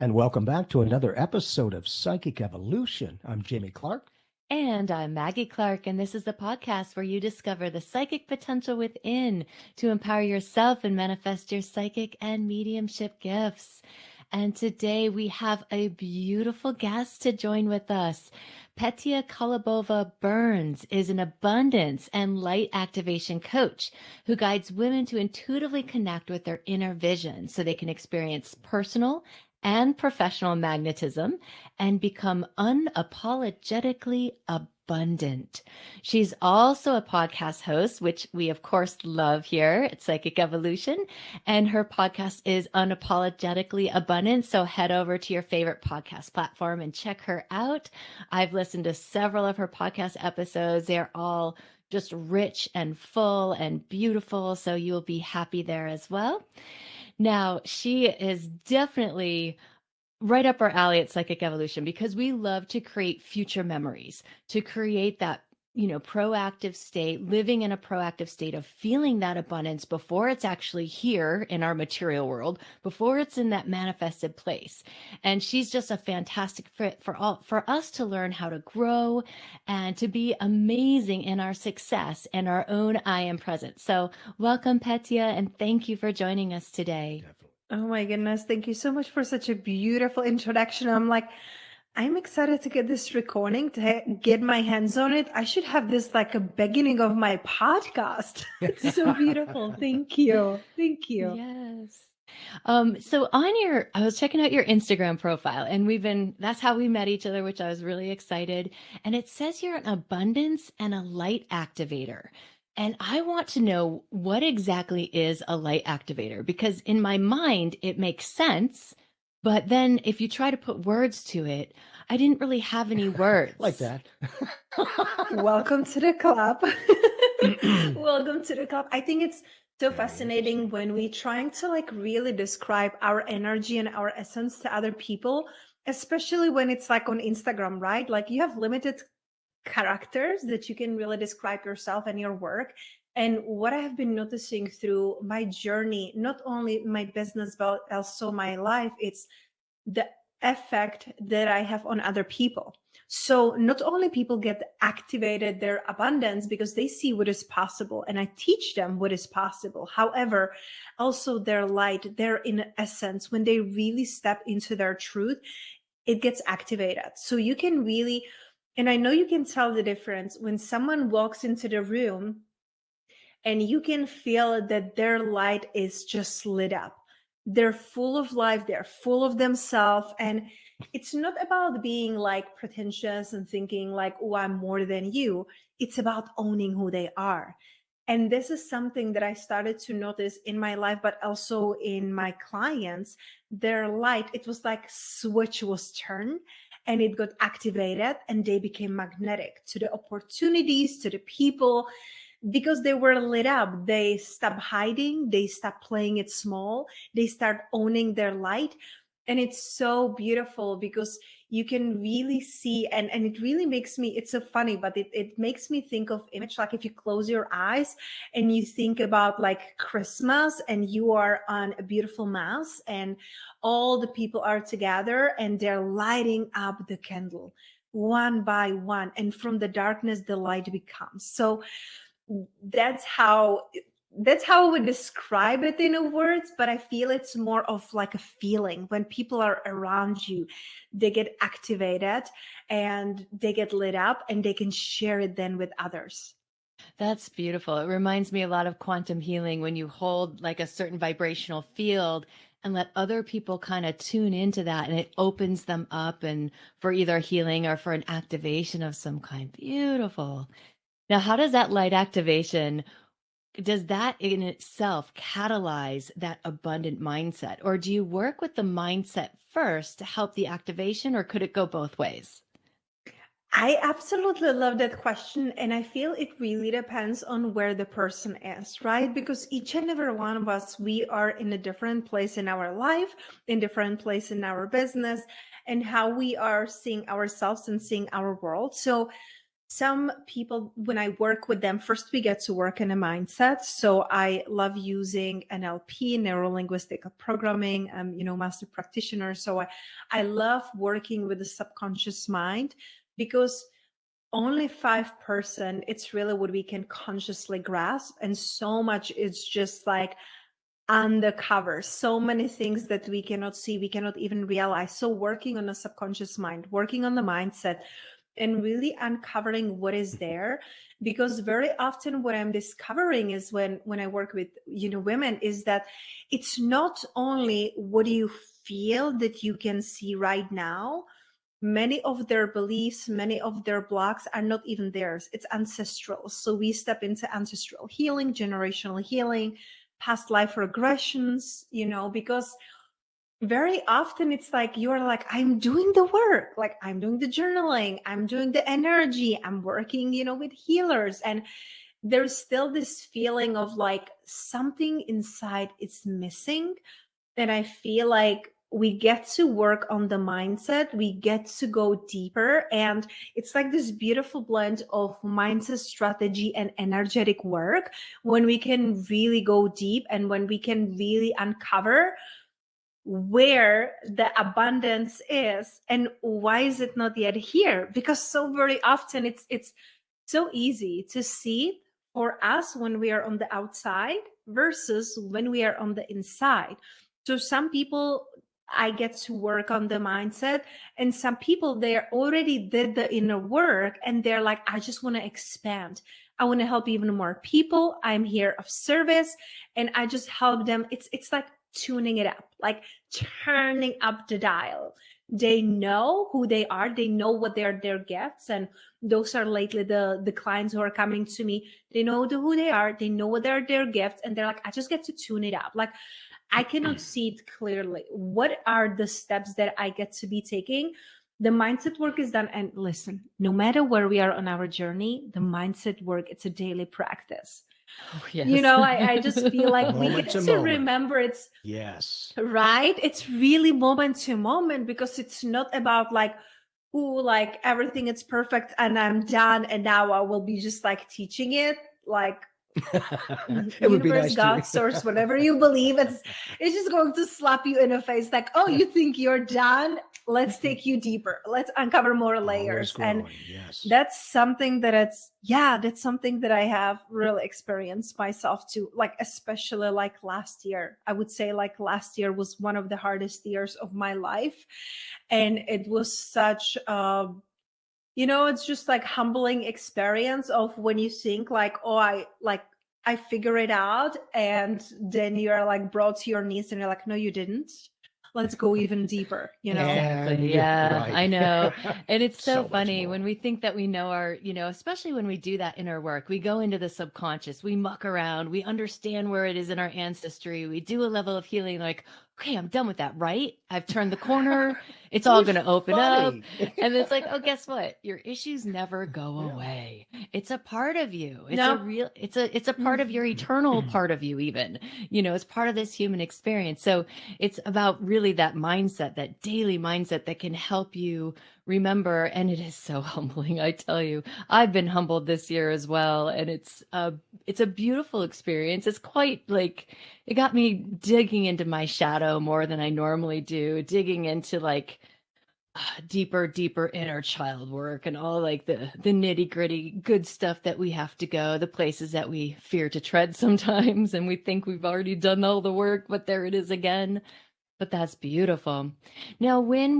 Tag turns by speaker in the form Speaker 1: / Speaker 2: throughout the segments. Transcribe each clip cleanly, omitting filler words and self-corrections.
Speaker 1: And welcome back to another episode of Psychic Evolution. I'm Jamie Clark.
Speaker 2: And I'm Maggie Clark, and this is the podcast where you discover the psychic potential within to empower yourself and manifest your psychic and mediumship gifts. And today we have a beautiful guest to join with us. Petia Kolibova Burns is an abundance and light activation coach who guides women to intuitively connect with their inner vision so they can experience personal and professional magnetism and become unapologetically abundant. She's also a podcast host, which we of course love here at Psychic Evolution. And her podcast is Unapologetically Abundant. So head over to your favorite podcast platform and check her out. I've listened to several of her podcast episodes. They're all just rich and full and beautiful. So you'll be happy there as well. Now, she is definitely right up our alley at Psychic Evolution because we love to create future memories, to create that, proactive state, living in a proactive state of feeling that abundance before it's actually here in our material world, before it's in that manifested place. And she's just a fantastic fit for us to learn how to grow and to be amazing in our success and our own I am present. So welcome, Petia, and thank you for joining us today.
Speaker 1: Definitely.
Speaker 3: Oh my goodness. Thank you so much for such a beautiful introduction. I'm excited to get this recording, to get my hands on it. I should have this like a beginning of my podcast. It's so beautiful. Thank you. Thank you.
Speaker 2: Yes. So I was checking out your Instagram profile and that's how we met each other, which I was really excited. And it says you're an abundance and a light activator. And I want to know what exactly is a light activator, because in my mind, it makes sense. But then if you try to put words to it, I didn't really have any words.
Speaker 1: Like that.
Speaker 3: Welcome to the club. Welcome to the club. I think it's so fascinating when we're trying to really describe our energy and our essence to other people, especially when it's like on Instagram, right? Like you have limited characters that you can really describe yourself and your work. And what I have been noticing through my journey, not only my business, but also my life, it's the effect that I have on other people. So not only people get activated their abundance because they see what is possible and I teach them what is possible. However, also their light, their inner essence, when they really step into their truth, it gets activated. So you can really, and I know you can tell the difference when someone walks into the room and you can feel that their light is just lit up. They're full of life. They're full of themselves. And it's not about being like pretentious and thinking like, oh, I'm more than you. It's about owning who they are. And this is something that I started to notice in my life, but also in my clients. Their light, it was like switch was turned and it got activated and they became magnetic to the opportunities, to the people, because they were lit up. They stopped hiding. They stopped playing it small. They start owning their light. And it's so beautiful because you can really see, and it really makes me, it's so funny, but it makes me think of image, like if you close your eyes and you think about like Christmas and you are on a beautiful mass and all the people are together and they're lighting up the candle one by one. And from the darkness, the light becomes. So that's how I would describe it in words, but I feel it's more of like a feeling. When people are around you, they get activated and they get lit up and they can share it then with others.
Speaker 2: That's beautiful. It reminds me a lot of quantum healing when you hold like a certain vibrational field and let other people kind of tune into that and it opens them up and for either healing or for an activation of some kind. Beautiful. Now, how does that light activation, does that in itself catalyze that abundant mindset? Or do you work with the mindset first to help the activation, or could it go both ways?
Speaker 3: I absolutely love that question. And I feel it really depends on where the person is, right? Because each and every one of us, we are in a different place in our life, in different place in our business, and how we are seeing ourselves and seeing our world. So some people, when I work with them, first we get to work in a mindset. So I love using NLP, neuro linguistic programming. Master practitioner. So I love working with the subconscious mind, because only 5%, it's really what we can consciously grasp. And so much is just like undercover, so many things that we cannot see, we cannot even realize. So working on the subconscious mind, working on the mindset, and really uncovering what is there. Because very often what I'm discovering is when I work with women, is that it's not only what you feel that you can see right now. Many of their beliefs, many of their blocks are not even theirs, it's ancestral. So we step into ancestral healing, generational healing, past life regressions, because very often it's like you're like, I'm doing the work, like I'm doing the journaling, I'm doing the energy, I'm working with healers, and there's still this feeling of like something inside is missing. And I feel like we get to work on the mindset, we get to go deeper, and it's like this beautiful blend of mindset, strategy, and energetic work when we can really go deep and when we can really uncover where the abundance is and why is it not yet here. Because so very often it's so easy to see for us when we are on the outside versus when we are on the inside. So some people, I get to work on the mindset, and some people, they already did the inner work and they're like, I just want to expand, I want to help even more people, I'm here of service, and I just help them. It's like tuning it up, like turning up the dial. They know who they are, they know what their gifts, and those are lately the clients who are coming to me. They know who they are, they know what their gifts, and they're like, I just get to tune it up. Like I cannot see it clearly. What are the steps that I get to be taking? The mindset work is done. And listen, no matter where we are on our journey, the mindset work, it's a daily practice.
Speaker 2: Oh, yes.
Speaker 3: I just feel like we get to remember it's
Speaker 1: yes,
Speaker 3: right. It's really moment to moment, because it's not about like, ooh, like everything is perfect and I'm done and now I will be just like teaching it. Like
Speaker 1: it would be nice,
Speaker 3: God, source, whatever you believe, it's just going to slap you in the face like, oh, you think you're done? Let's take you deeper, let's uncover more layers. And
Speaker 1: yes,
Speaker 3: that's something that that's something that I have really experienced myself too, like especially like last year. I would say like last year was one of the hardest years of my life, and it was such it's just like humbling experience of when you think like, oh, I figure it out, and then you're like brought to your knees and you're like, no, you didn't. Let's go even deeper,
Speaker 2: Exactly. Yeah,
Speaker 1: right.
Speaker 2: I know. And it's so
Speaker 1: So
Speaker 2: funny when we think that we know our, especially when we do that inner work, we go into the subconscious, we muck around, we understand where it is in our ancestry, we do a level of healing, like, okay, I'm done with that, right? I've turned the corner. It's all going to open up. And it's like, oh, guess what? Your issues never go away. It's a part of you. It's it's a part of your eternal part of you, even, it's part of this human experience. So it's about really that mindset, that daily mindset that can help you remember. And it is so humbling. I tell you, I've been humbled this year as well. And it's a beautiful experience. It's quite like, it got me digging into my shadow more than I normally do, digging into like deeper inner child work and all like the nitty gritty good stuff that we have to go, the places that we fear to tread sometimes. And we think we've already done all the work, but there it is again. But that's beautiful. Now, when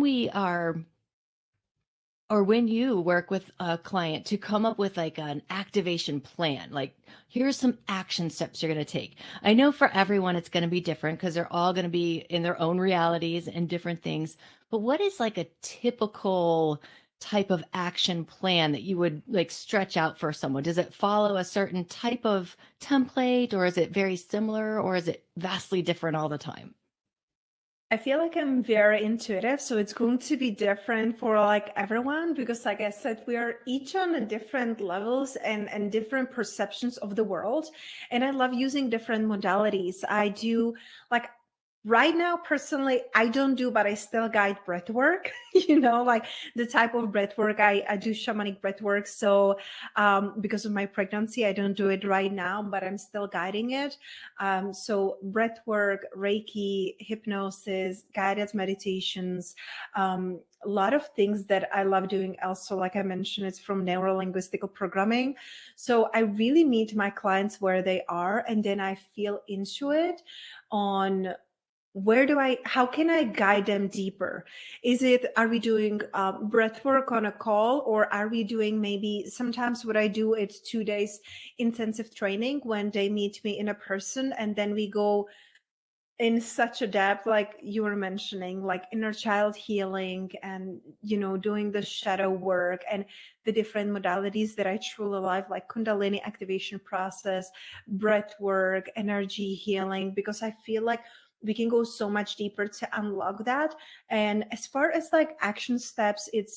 Speaker 2: you work with a client to come up with like an activation plan, like here's some action steps you're going to take. I know for everyone it's going to be different because they're all going to be in their own realities and different things. But what is like a typical type of action plan that you would like stretch out for someone? Does it follow a certain type of template, or is it very similar, or is it vastly different all the time?
Speaker 3: I feel like I'm very intuitive, so it's going to be different for like everyone, because like I said, we are each on a different levels and different perceptions of the world. And I love using different modalities. I do like, Right now, personally, I don't do, but I still guide breath work, like the type of breath work. I do shamanic breath work. So because of my pregnancy, I don't do it right now, but I'm still guiding it. So breath work, Reiki, hypnosis, guided meditations, a lot of things that I love doing also. Like I mentioned, it's from neuro-linguistical programming. So I really meet my clients where they are, and then I feel into it on how can I guide them deeper? Are we doing breath work on a call, or are we doing maybe sometimes what I do, it's 2 days intensive training when they meet me in a person, and then we go in such a depth, like you were mentioning, like inner child healing and, doing the shadow work and the different modalities that I truly love, like Kundalini activation process, breath work, energy healing, because I feel like we can go so much deeper to unlock that. And as far as like action steps, it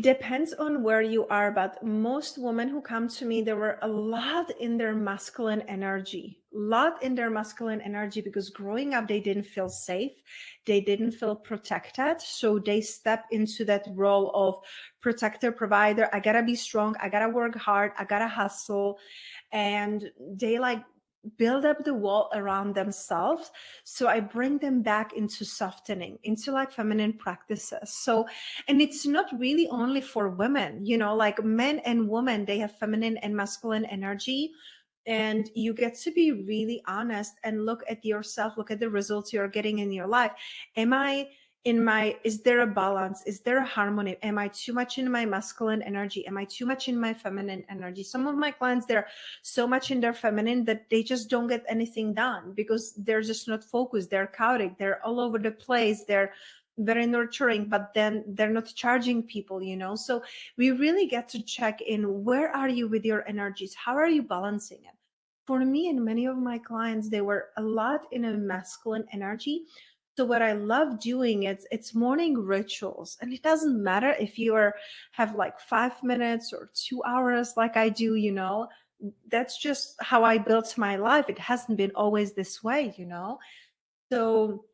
Speaker 3: depends on where you are, but most women who come to me, there were a lot in their masculine energy, because growing up, they didn't feel safe. They didn't feel protected. So they step into that role of protector, provider. I gotta be strong. I gotta work hard. I gotta hustle. And they build up the wall around themselves. So I bring them back into softening, into like feminine practices. So, and it's not really only for women, like men and women, they have feminine and masculine energy. And you get to be really honest and look at yourself, look at the results you're getting in your life. Is there a balance? Is there a harmony? Am I too much in my masculine energy? Am I too much in my feminine energy? Some of my clients, they're so much in their feminine that they just don't get anything done because they're just not focused. They're chaotic. They're all over the place. They're very nurturing, but then they're not charging people, So we really get to check in. Where are you with your energies? How are you balancing it? For me and many of my clients, they were a lot in a masculine energy. So what I love doing is it's morning rituals, and it doesn't matter if have like 5 minutes or 2 hours like I do, that's just how I built my life. It hasn't been always this way, So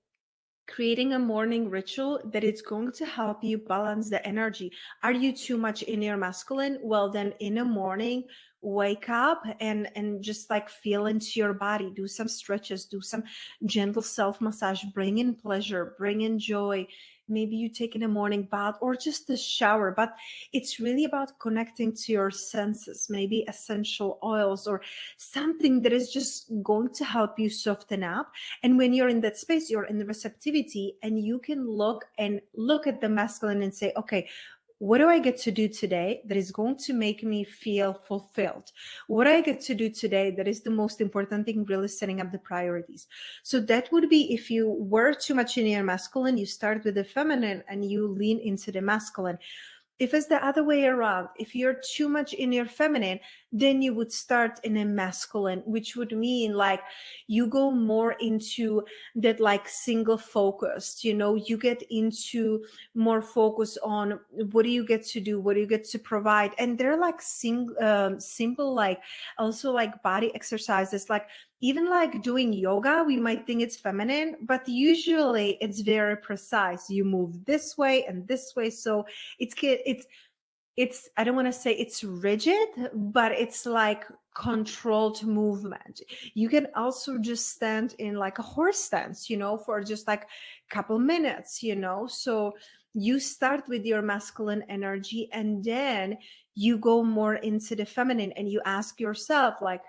Speaker 3: creating a morning ritual that it's going to help you balance the energy. Are you too much in your masculine? Well, then in the morning, wake up and just like feel into your body, do some stretches, do some gentle self massage, bring in pleasure, bring in joy. Maybe you take in a morning bath or just a shower, but it's really about connecting to your senses, maybe essential oils or something that is just going to help you soften up. And when you're in that space, you're in the receptivity, and you can look at the masculine and say, okay, what do I get to do today that is going to make me feel fulfilled? What do I get to do today that is the most important thing, really setting up the priorities? So that would be, if you were too much in your masculine, you start with the feminine and you lean into the masculine. If it's the other way around, if you're too much in your feminine, then you would start in a masculine, which would mean like you go more into that like single focused, you get into more focus on what do you get to do, what do you get to provide. And they're like simple, like also like body exercises, like even like doing yoga, we might think it's feminine, but usually it's very precise. You move this way and this way. So it's I don't want to say it's rigid, but it's like controlled movement. You can also just stand in like a horse stance, for just like a couple minutes, So you start with your masculine energy, and then you go more into the feminine, and you ask yourself like,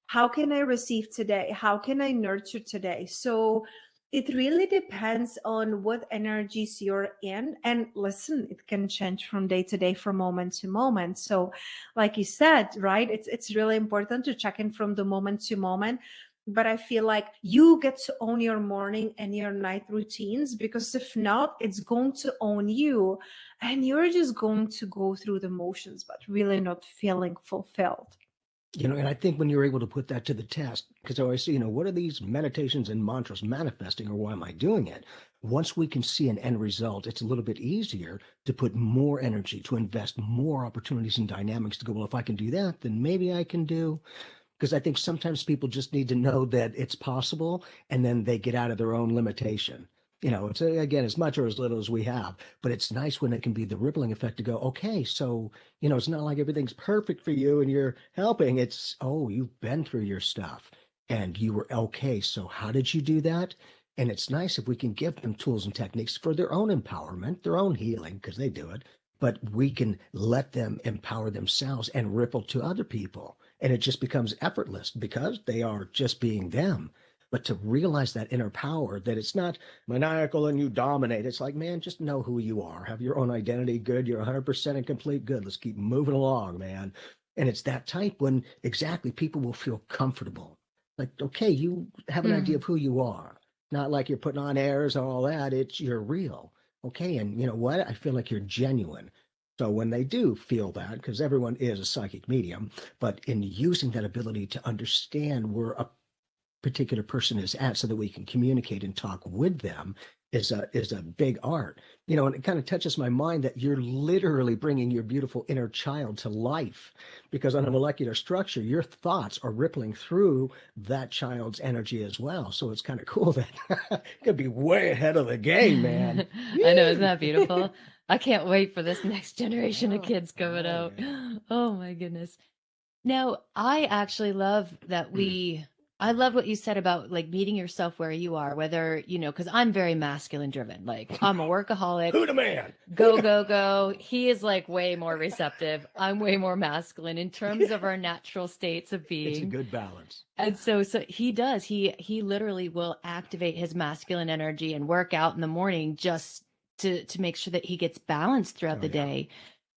Speaker 3: how can I receive today? How can I nurture today? So it really depends on what energies you're in. And listen, it can change from day to day, from moment to moment. So like you said, right, it's really important to check in from the moment to moment. But I feel like you get to own your morning and your night routines, because if not, it's going to own you, and you're just going to go through the motions, but really not feeling fulfilled.
Speaker 1: And I think when you're able to put that to the test, because I always say, what are these meditations and mantras manifesting, or why am I doing it? Once we can see an end result, it's a little bit easier to put more energy, to invest more opportunities and dynamics to go, well, if I can do that, then maybe I can do Because I think sometimes people just need to know that it's possible, and then they get out of their own limitation. It's again as much or as little as we have, but it's nice when it can be the rippling effect to go, okay, so it's not like everything's perfect for you and you're helping. It's, oh, you've been through your stuff and you were okay. So how did you do that? And it's nice if we can give them tools and techniques for their own empowerment, their own healing, because they do it, but we can let them empower themselves and ripple to other people. And it just becomes effortless because they are just being them. But to realize that inner power, that it's not maniacal and you dominate. It's like, man, just know who you are. Have your own identity. Good. You're 100% and complete. Good. Let's keep moving along, man. And it's that type when exactly people will feel comfortable. Like, okay, you have an idea of who you are. Not like you're putting on airs and all that. It's you're real. Okay. And you know what? I feel like you're genuine. So when they do feel that, because everyone is a psychic medium, but in using that ability to understand where a particular person is at so that we can communicate and talk with them is a big art. And it kind of touches my mind that you're literally bringing your beautiful inner child to life, because on a molecular structure, your thoughts are rippling through that child's energy as well. So it's kind of cool that it could be way ahead of the game, man.
Speaker 2: I know, isn't that beautiful? I can't wait for this next generation of kids coming out. Oh my goodness. Now, I actually love that I love what you said about like meeting yourself where you are, whether, because I'm very masculine driven. Like I'm a workaholic.
Speaker 1: Who the man?
Speaker 2: Go, go, go. He is like way more receptive. I'm way more masculine in terms of our natural states of being.
Speaker 1: It's a good balance.
Speaker 2: And so he does. He literally will activate his masculine energy and work out in the morning just to make sure that he gets balanced throughout the day.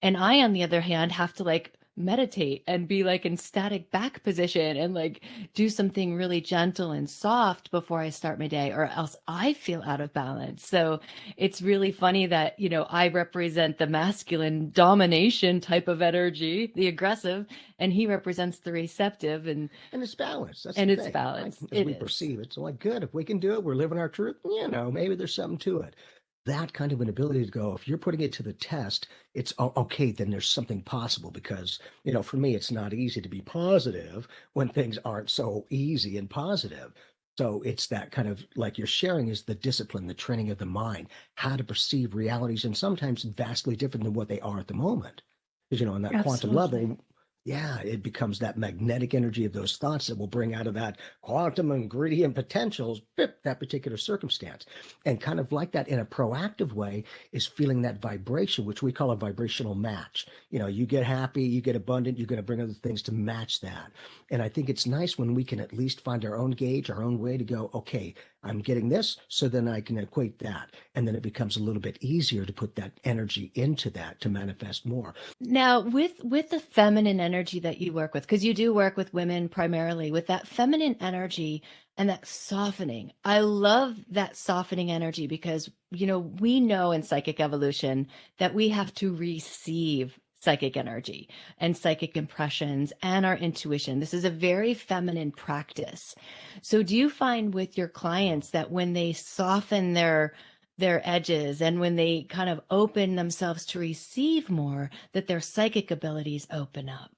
Speaker 2: And I, on the other hand, have to like meditate and be like in static back position and like do something really gentle and soft before I start my day, or else I feel out of balance. So it's really funny that, I represent the masculine domination type of energy, the aggressive, and he represents the receptive and
Speaker 1: it's balanced. That's
Speaker 2: it's
Speaker 1: thing.
Speaker 2: balanced.
Speaker 1: As we perceive it. So like, good, if we can do it, we're living our truth, maybe there's something to it. That kind of an ability to go, if you're putting it to the test, it's okay, then there's something possible, because, for me, it's not easy to be positive when things aren't so easy and positive. So it's that kind of, like you're sharing, is the discipline, the training of the mind, how to perceive realities, and sometimes vastly different than what they are at the moment. Because, on that quantum level, it becomes that magnetic energy of those thoughts that will bring out of that quantum ingredient potentials, that particular circumstance. And kind of like that in a proactive way is feeling that vibration, which we call a vibrational match. You get happy, you get abundant, you're going to bring other things to match that. And I think it's nice when we can at least find our own gauge, our own way to go, okay, I'm getting this, so then I can equate that. And then it becomes a little bit easier to put that energy into that to manifest more.
Speaker 2: Now, with the feminine energy that you work with, because you do work with women primarily, with that feminine energy and that softening, I love that softening energy because, we know in psychic evolution that we have to receive psychic energy and psychic impressions and our intuition. This is a very feminine practice. So do you find with your clients that when they soften their edges and when they kind of open themselves to receive more, that their psychic abilities open up?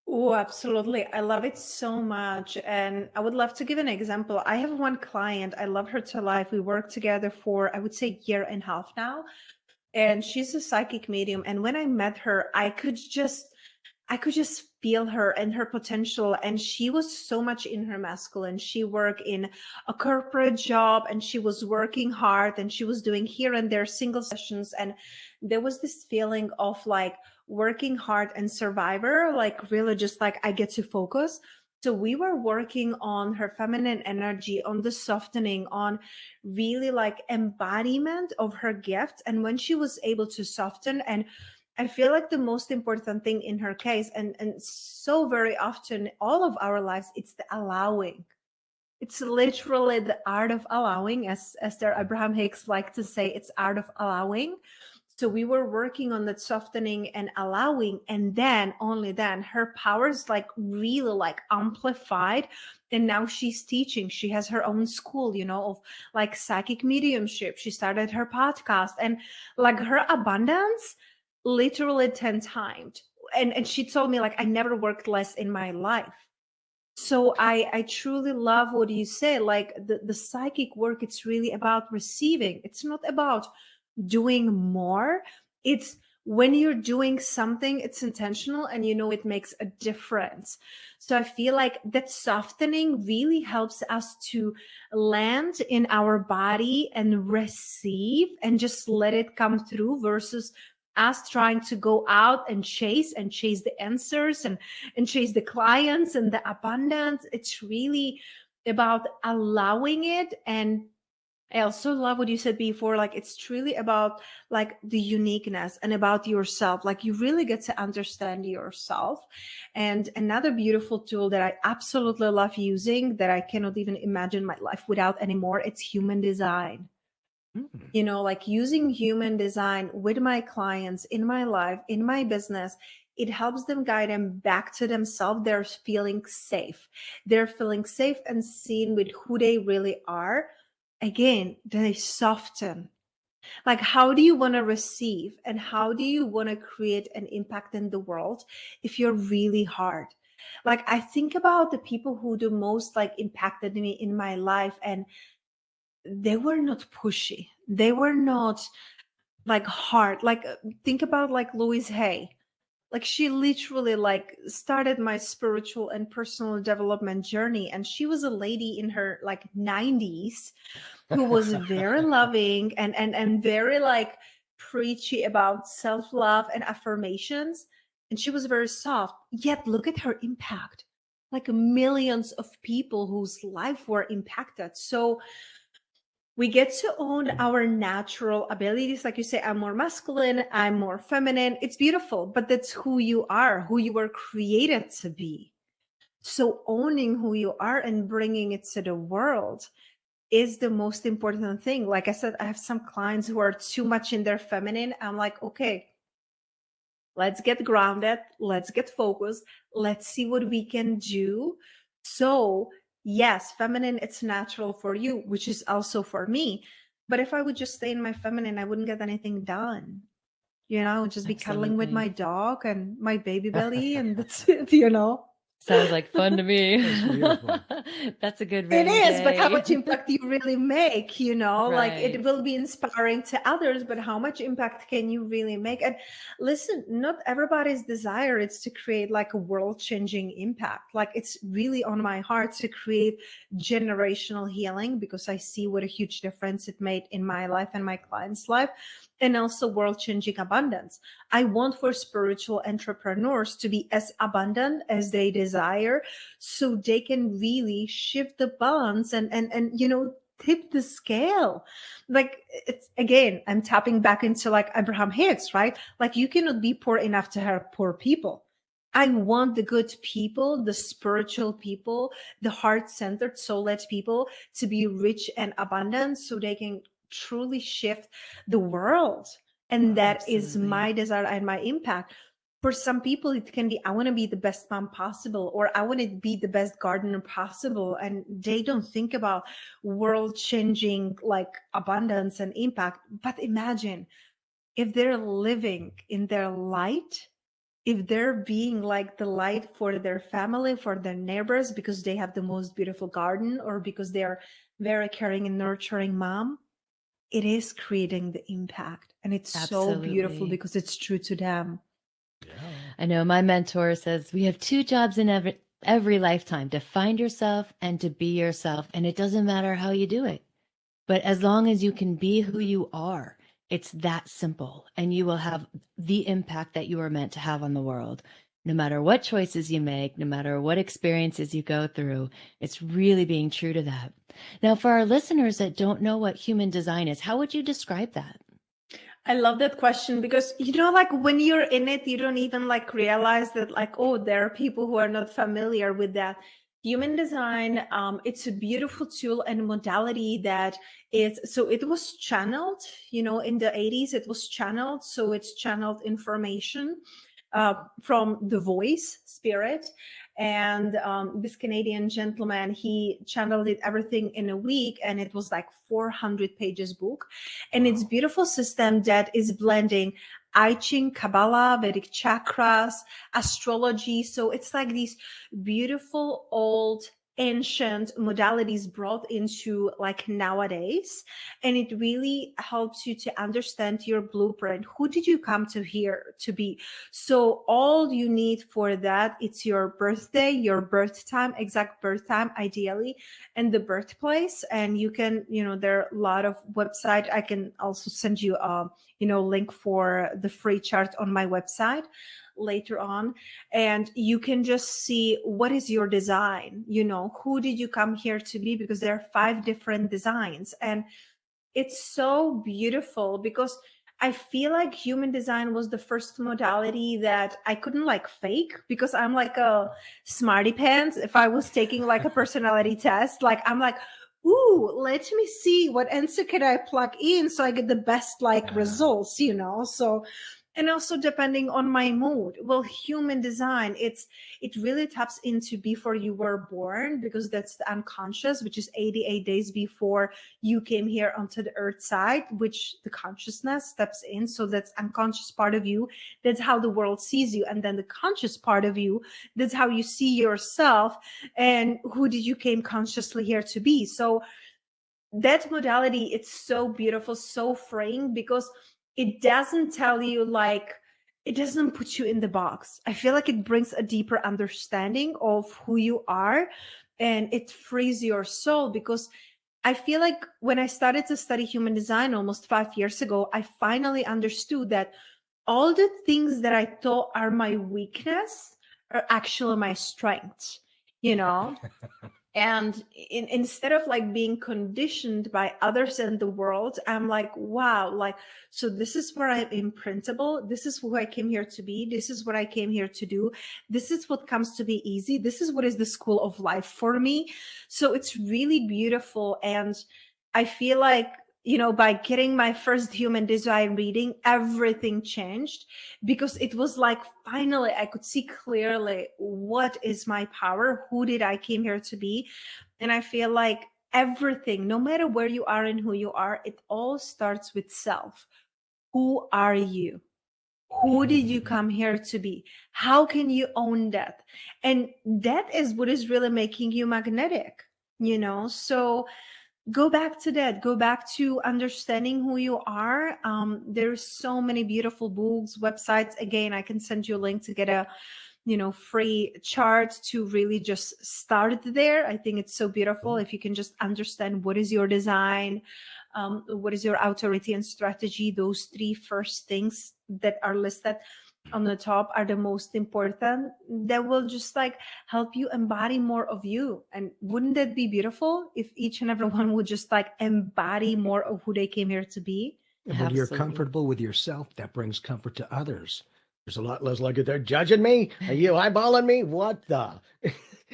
Speaker 3: Oh, absolutely. I love it so much. And I would love to give an example. I have one client. I love her to life. We work together for, I would say, a year and a half now. And she's a psychic medium. And when I met her, I could just feel her and her potential. And she was so much in her masculine. She worked in a corporate job and she was working hard and she was doing here and there single sessions. And there was this feeling of like working hard and survivor, like really just like I get to focus. So we were working on her feminine energy, on the softening, on really like embodiment of her gift. And when she was able to soften, and I feel like the most important thing in her case, and so very often all of our lives, it's the allowing. It's literally the art of allowing, as Esther Abraham Hicks liked to say, it's art of allowing. So we were working on that softening and allowing, and then only then her powers like really like amplified. And now she's teaching. She has her own school, of like psychic mediumship. She started her podcast, and like her abundance literally 10 times. and she told me like, I never worked less in my life. So I truly love what you say, like the psychic work, it's really about receiving. It's not about doing more. It's when you're doing something, it's intentional and you know it makes a difference. So I feel like that softening really helps us to land in our body and receive and just let it come through, versus us trying to go out and chase the answers and chase the clients and the abundance. It's really about allowing it. And I also love what you said before, like it's truly about like the uniqueness and about yourself. Like you really get to understand yourself. And another beautiful tool that I absolutely love using, that I cannot even imagine my life without anymore, it's human design. You know, like using human design with my clients, in my life, in my business, it helps them guide them back to themselves. They're feeling safe. They're feeling safe and seen with who they really are. Again, they soften. Like, how do you want to receive and how do you want to create an impact in the world if you're really hard? Like, I think about the people who the most like impacted me in my life, and they were not pushy. They were not like hard. Like think about like Louise Hay. Like she literally like started my spiritual and personal development journey. And she was a lady in her like 90s who was very loving and very like preachy about self-love and affirmations. And she was very soft. Yet look at her impact. Like millions of people whose life were impacted. So we get to own our natural abilities. Like you say, I'm more masculine, I'm more feminine. It's beautiful, but that's who you are created to be. So owning who you are and bringing it to the world is the most important thing. Like I said, I have some clients who are too much in their feminine. I'm like, okay, let's get grounded. Let's get focused. Let's see what we can do. So yes, feminine, it's natural for you, which is also for me. But if I would just stay in my feminine, I wouldn't get anything done. You know, I would just be cuddling with my dog and my baby belly, and that's it, you know.
Speaker 2: Sounds like fun to me. That's a good rainy
Speaker 3: It is,
Speaker 2: day.
Speaker 3: but how much impact do you really make? You know, like
Speaker 2: Right.
Speaker 3: it will be inspiring to others, but how much impact can you really make? And listen, not everybody's desire is to create like a world-changing impact. Like it's really on my heart to create generational healing, because I see what a huge difference it made in my life and my clients' life, and also world-changing abundance. I want for spiritual entrepreneurs to be as abundant as they desire, so they can really shift the balance and you know, tip the scale. Like it's, again, I'm tapping back into like Abraham Hicks, right? Like you cannot be poor enough to have poor people. I want the good people, the spiritual people, the heart-centered, soul-led people to be rich and abundant, so they can truly shift the world. And that is my desire and my impact. For some people, it can be, I want to be the best mom possible, or I want to be the best gardener possible. And they don't think about world changing like abundance and impact. But imagine if they're living in their light, if they're being like the light for their family, for their neighbors, because they have the most beautiful garden, or because they're very caring and nurturing mom, it is creating the impact. And it's so beautiful because it's true to them.
Speaker 2: Yeah. I know my mentor says we have two jobs in every lifetime: to find yourself and to be yourself. And it doesn't matter how you do it. But as long as you can be who you are, it's that simple. And you will have the impact that you are meant to have on the world. No matter what choices you make, no matter what experiences you go through, it's really being true to that. Now, for our listeners that don't know what human design is, how would you describe that?
Speaker 3: I love that question, because, you know, like when you're in it, you don't even like realize that like, oh, there are people who are not familiar with that. Human design, it's a beautiful tool and modality that is, so it was channeled, you know, in the 80s, it was channeled. So it's channeled information from the voice spirit. And this Canadian gentleman, he channeled it everything in a week, and it was like 400 pages book. And it's beautiful system that is blending I Ching, Kabbalah, Vedic chakras, astrology. So it's like these beautiful old ancient modalities brought into like nowadays, and it really helps you to understand your blueprint. Who did you come to here to be? So all you need for that, it's your birthday, your birth time, exact birth time ideally, and the birthplace. And you can, there are a lot of website. I can also send you a link for the free chart on my website later on, and you can just see what is your design, who did you come here to be, because there are 5 different designs. And it's so beautiful because I feel like human design was the first modality that I couldn't like fake, because I'm like a smarty pants. If I was taking like a personality test, like I'm like, ooh, let me see what answer can I plug in so I get the best like results, So, and also depending on my mood. Well, human design, it really taps into before you were born, because that's the unconscious, which is 88 days before you came here onto the earth side, which the consciousness steps in. So that's unconscious part of you. That's how the world sees you. And then the conscious part of you, that's how you see yourself and who did you came consciously here to be. So that modality, it's so beautiful, so freeing, because it doesn't tell you like, it doesn't put you in the box. I feel like it brings a deeper understanding of who you are, and it frees your soul. Because I feel like when I started to study human design almost 5 years ago, I finally understood that all the things that I thought are my weakness are actually my strengths, And instead of like being conditioned by others in the world, I'm like, wow, like, so this is where I'm imprintable. This is who I came here to be. This is what I came here to do. This is what comes to be easy. This is what is the school of life for me. So it's really beautiful. And I feel like, by getting my first human design reading, everything changed, because it was like, finally, I could see clearly what is my power, who did I came here to be. And I feel like everything, no matter where you are and who you are, it all starts with self. Who are you? Who did you come here to be? How can you own that? And that is what is really making you magnetic, So go back to that. Go back to understanding who you are. There's so many beautiful books, websites. Again, I can send you a link to get a free chart to really just start there. I think it's so beautiful if you can just understand what is your design, what is your authority and strategy. Those 3 first things that are listed on the top are the most important. That will just like help you embody more of you. And wouldn't that be beautiful if each and every one would just like embody more of who they came here to be?
Speaker 1: And when you're comfortable with yourself, that brings comfort to others. There's a lot less like, they're judging me. Are you eyeballing me? What the?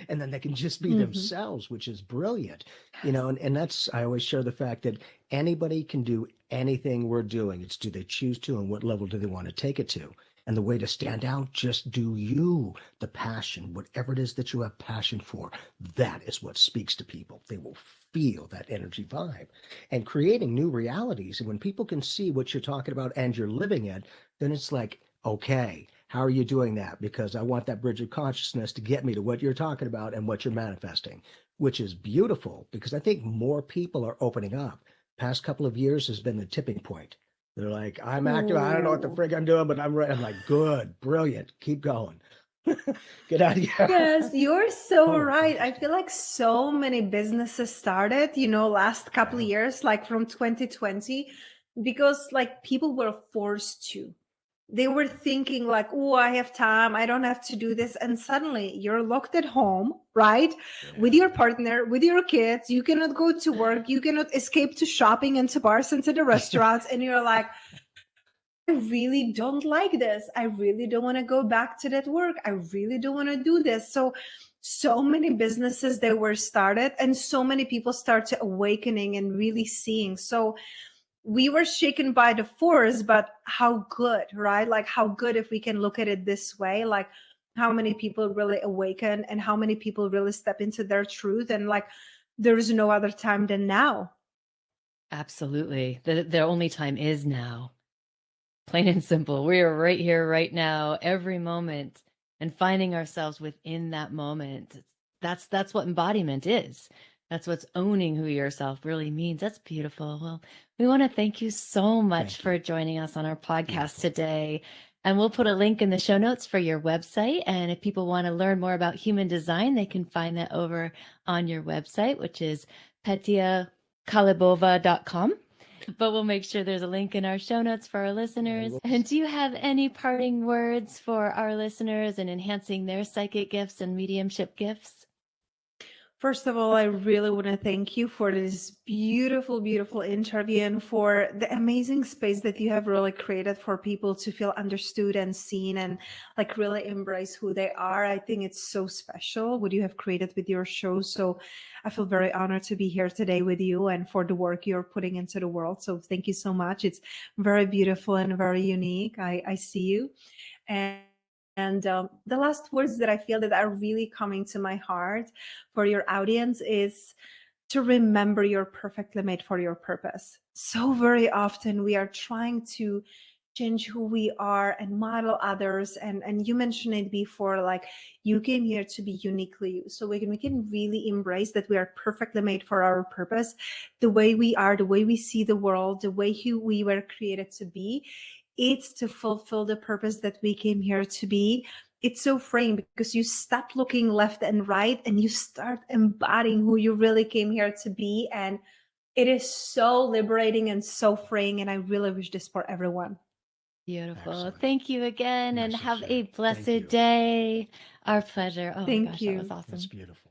Speaker 1: And then they can just be themselves, which is brilliant. And that's, I always share the fact that anybody can do anything we're doing. It's do they choose to, and what level do they want to take it to? And the way to stand out, just do you. The passion, whatever it is that you have passion for, that is what speaks to people. They will feel that energy vibe. And creating new realities. And when people can see what you're talking about and you're living it, then it's like, okay, how are you doing that? Because I want that bridge of consciousness to get me to what you're talking about and what you're manifesting, which is beautiful, because I think more people are opening up. Past couple of years has been the tipping point. They're like, I'm active. I don't know what the frig I'm doing, but I'm right. I'm like, good, brilliant. Keep going. Get out of here.
Speaker 3: Yes, you're so right. I feel like so many businesses started, last couple of years, like from 2020, because like people were forced to. They were thinking like, oh, I have time. I don't have to do this. And suddenly you're locked at home, right? Yeah. With your partner, with your kids. You cannot go to work. You cannot escape to shopping and to bars and to the restaurants. And you're like, I really don't like this. I really don't want to go back to that work. I really don't want to do this. So many businesses that were started, and so many people started awakening and really seeing. So we were shaken by the force, but how good, right? Like how good if we can look at it this way, like how many people really awaken and how many people really step into their truth. And like, there is no other time than now.
Speaker 2: Absolutely. The only time is now. Plain and simple. We are right here, right now, every moment, and finding ourselves within that moment. That's what embodiment is. That's what's owning who yourself really means. That's beautiful. Well, we want to thank you so much
Speaker 1: Thank
Speaker 2: for
Speaker 1: you.
Speaker 2: joining us on our podcast
Speaker 1: Beautiful.
Speaker 2: today. And we'll put a link in the show notes for your website. And if people want to learn more about human design, they can find that over on your website, which is petiakolibova.com. But we'll make sure there's a link in our show notes for our listeners. And do you have any parting words for our listeners in enhancing their psychic gifts and mediumship gifts?
Speaker 3: First of all, I really want to thank you for this beautiful, beautiful interview and for the amazing space that you have really created for people to feel understood and seen and like really embrace who they are. I think it's so special what you have created with your show. So I feel very honored to be here today with you and for the work you're putting into the world. So thank you so much. It's very beautiful and very unique. I see you. And the last words that I feel that are really coming to my heart for your audience is to remember you're perfectly made for your purpose. So very often we are trying to change who we are and model others. And you mentioned it before, like you came here to be uniquely you. So we can really embrace that we are perfectly made for our purpose, the way we are, the way we see the world, the way who we were created to be. It's to fulfill the purpose that we came here to be. It's so freeing because you stop looking left and right and you start embodying who you really came here to be. And it is so liberating and so freeing. And I really wish this for everyone.
Speaker 2: Beautiful.
Speaker 1: Excellent.
Speaker 2: Thank you again and
Speaker 1: Merci,
Speaker 2: have
Speaker 1: Sue.
Speaker 2: a
Speaker 1: Thank you.
Speaker 2: blessed day. Our pleasure. Oh my
Speaker 3: Thank
Speaker 2: gosh, that was
Speaker 3: you.
Speaker 2: awesome.
Speaker 1: That's beautiful.